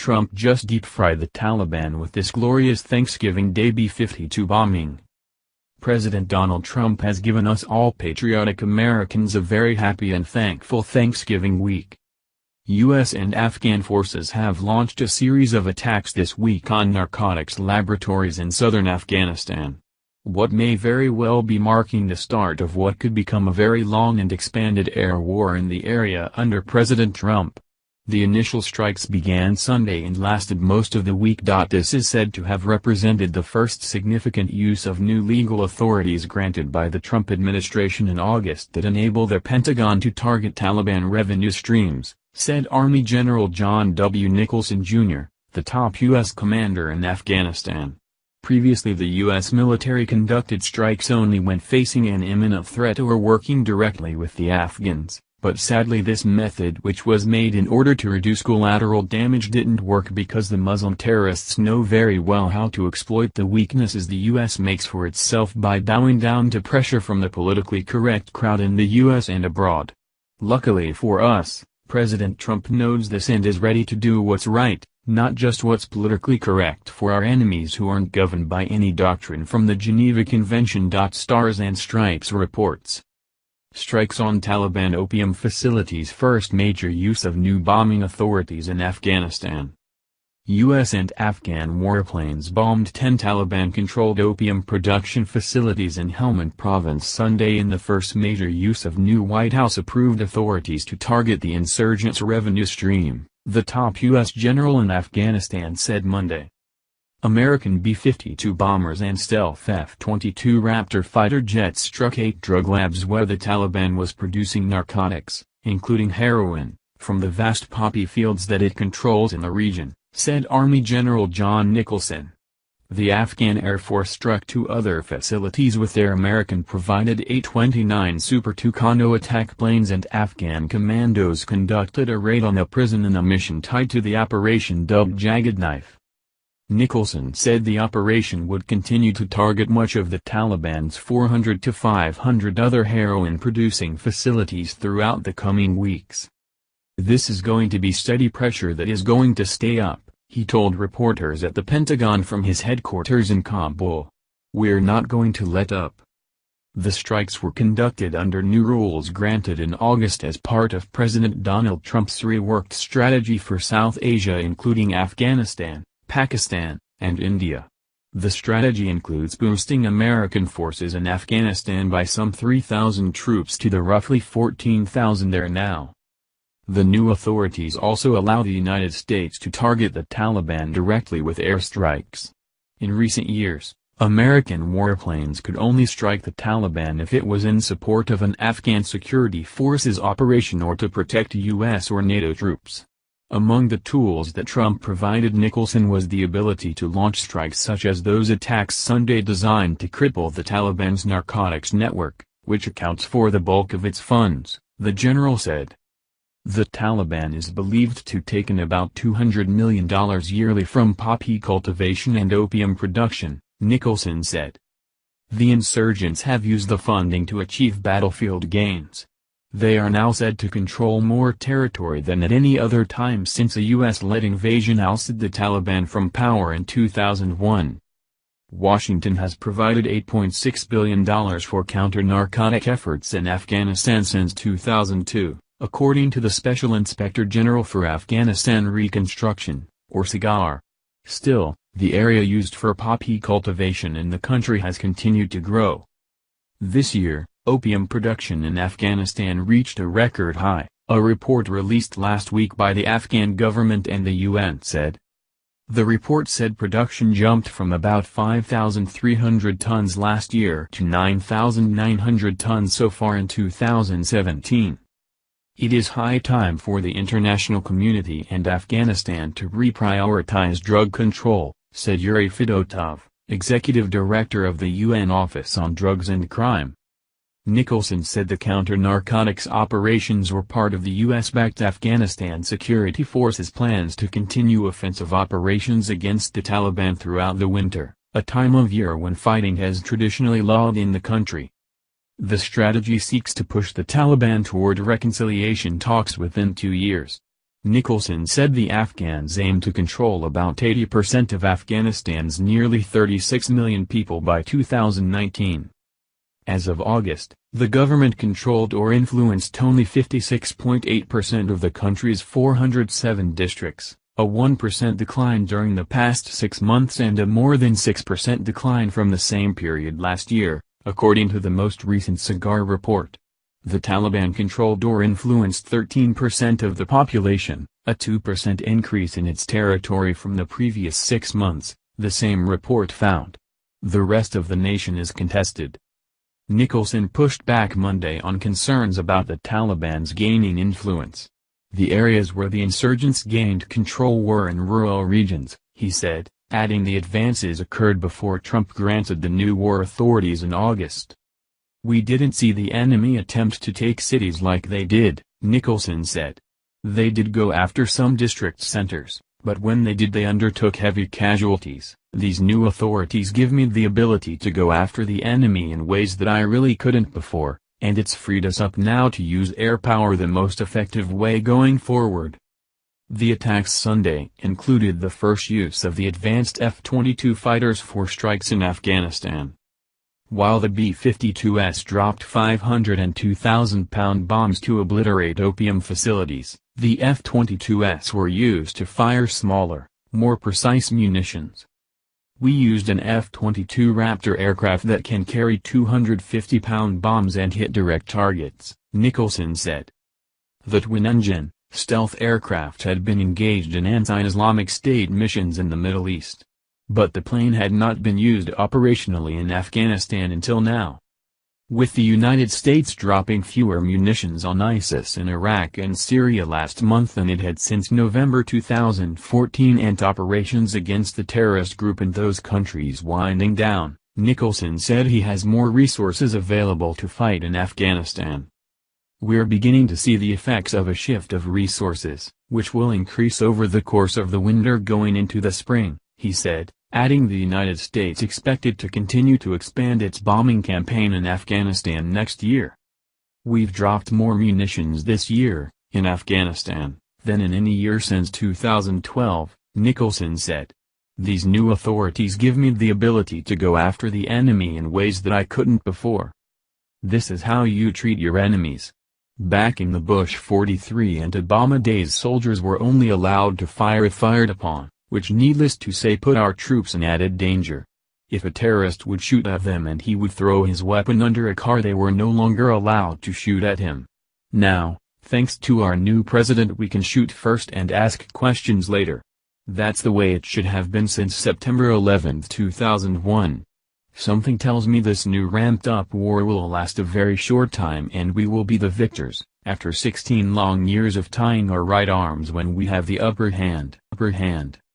Trump just deep-fried the Taliban with this glorious Thanksgiving Day B-52 bombing. President Donald Trump has given us all patriotic Americans a very happy and thankful Thanksgiving week. U.S. and Afghan forces have launched a series of attacks this week on narcotics laboratories in southern Afghanistan. What may very well be marking the start of what could become a very long and expanded air war in the area under President Trump. The initial strikes began Sunday and lasted most of the week. This is said to have represented the first significant use of new legal authorities granted by the Trump administration in August that enable the Pentagon to target Taliban revenue streams, said Army General John W. Nicholson, Jr., the top U.S. commander in Afghanistan. Previously, the U.S. military conducted strikes only when facing an imminent threat or working directly with the Afghans. But sadly, this method, which was made in order to reduce collateral damage, didn't work because the Muslim terrorists know very well how to exploit the weaknesses the U.S. makes for itself by bowing down to pressure from the politically correct crowd in the U.S. and abroad. Luckily for us, President Trump knows this and is ready to do what's right, not just what's politically correct for our enemies who aren't governed by any doctrine from the Geneva Convention. Stars and Stripes reports. Strikes on Taliban opium facilities. First major use of new bombing authorities in Afghanistan. U.S. and Afghan warplanes bombed 10 Taliban-controlled opium production facilities in Helmand Province Sunday in the first major use of new White House-approved authorities to target the insurgents' revenue stream, the top U.S. general in Afghanistan said Monday. American B-52 bombers and stealth F-22 Raptor fighter jets struck 8 drug labs where the Taliban was producing narcotics, including heroin, from the vast poppy fields that it controls in the region, said Army General John Nicholson. The Afghan Air Force struck 2 other facilities with their American-provided A-29 Super Tucano attack planes, and Afghan commandos conducted a raid on a prison in a mission tied to the operation dubbed Jagged Knife. Nicholson said the operation would continue to target much of the Taliban's 400 to 500 other heroin-producing facilities throughout the coming weeks. This is going to be steady pressure that is going to stay up, he told reporters at the Pentagon from his headquarters in Kabul. We're not going to let up. The strikes were conducted under new rules granted in August as part of President Donald Trump's reworked strategy for South Asia, including Afghanistan, Pakistan, and India. The strategy includes boosting American forces in Afghanistan by some 3,000 troops to the roughly 14,000 there now. The new authorities also allow the United States to target the Taliban directly with airstrikes. In recent years, American warplanes could only strike the Taliban if it was in support of an Afghan security forces operation or to protect U.S. or NATO troops. Among the tools that Trump provided Nicholson was the ability to launch strikes such as those attacks Sunday designed to cripple the Taliban's narcotics network, which accounts for the bulk of its funds, the general said. The Taliban is believed to take in about $200 million yearly from poppy cultivation and opium production, Nicholson said. The insurgents have used the funding to achieve battlefield gains. They are now said to control more territory than at any other time since a U.S.-led invasion ousted the Taliban from power in 2001. Washington has provided $8.6 billion for counter-narcotic efforts in Afghanistan since 2002, according to the Special Inspector General for Afghanistan Reconstruction, or SIGAR. Still, the area used for poppy cultivation in the country has continued to grow. This year, opium production in Afghanistan reached a record high, a report released last week by the Afghan government and the UN said. The report said production jumped from about 5,300 tons last year to 9,900 tons so far in 2017. It is high time for the international community and Afghanistan to reprioritize drug control, said Yuri Fedotov, executive director of the UN Office on Drugs and Crime. Nicholson said the counter-narcotics operations were part of the U.S.-backed Afghanistan Security Forces' plans to continue offensive operations against the Taliban throughout the winter, a time of year when fighting has traditionally lulled in the country. The strategy seeks to push the Taliban toward reconciliation talks within 2 years. Nicholson said the Afghans aim to control about 80% of Afghanistan's nearly 36 million people by 2019. As of August, the government controlled or influenced only 56.8% of the country's 407 districts, a 1% decline during the past 6 months and a more than 6% decline from the same period last year, according to the most recent SIGAR report. The Taliban controlled or influenced 13% of the population, a 2% increase in its territory from the previous 6 months, the same report found. The rest of the nation is contested. Nicholson pushed back Monday on concerns about the Taliban's gaining influence. The areas where the insurgents gained control were in rural regions, he said, adding the advances occurred before Trump granted the new war authorities in August. "We didn't see the enemy attempt to take cities like they did," Nicholson said. "They did go after some district centers, but when they did they undertook heavy casualties. These new authorities give me the ability to go after the enemy in ways that I really couldn't before, and it's freed us up now to use air power the most effective way going forward." The attacks Sunday included the first use of the advanced F-22 fighters for strikes in Afghanistan. While the B-52s dropped 502,000-pound bombs to obliterate opium facilities, the F-22s were used to fire smaller, more precise munitions. "We used an F-22 Raptor aircraft that can carry 250-pound bombs and hit direct targets," Nicholson said. The twin-engine, stealth aircraft had been engaged in anti-Islamic State missions in the Middle East. But the plane had not been used operationally in Afghanistan until now. With the United States dropping fewer munitions on ISIS in Iraq and Syria last month than it had since November 2014 and operations against the terrorist group in those countries winding down, Nicholson said he has more resources available to fight in Afghanistan. "We're beginning to see the effects of a shift of resources, which will increase over the course of the winter going into the spring," he said, adding the United States expected to continue to expand its bombing campaign in Afghanistan next year. "We've dropped more munitions this year, in Afghanistan, than in any year since 2012, Nicholson said. "These new authorities give me the ability to go after the enemy in ways that I couldn't before. This is how you treat your enemies." Back in the Bush 43 and Obama days, soldiers were only allowed to fire if fired upon, which needless to say put our troops in added danger. If a terrorist would shoot at them and he would throw his weapon under a car, they were no longer allowed to shoot at him. Now, thanks to our new president, we can shoot first and ask questions later. That's the way it should have been since September 11, 2001. Something tells me this new ramped-up war will last a very short time and we will be the victors, after 16 long years of tying our right arms when we have the upper hand.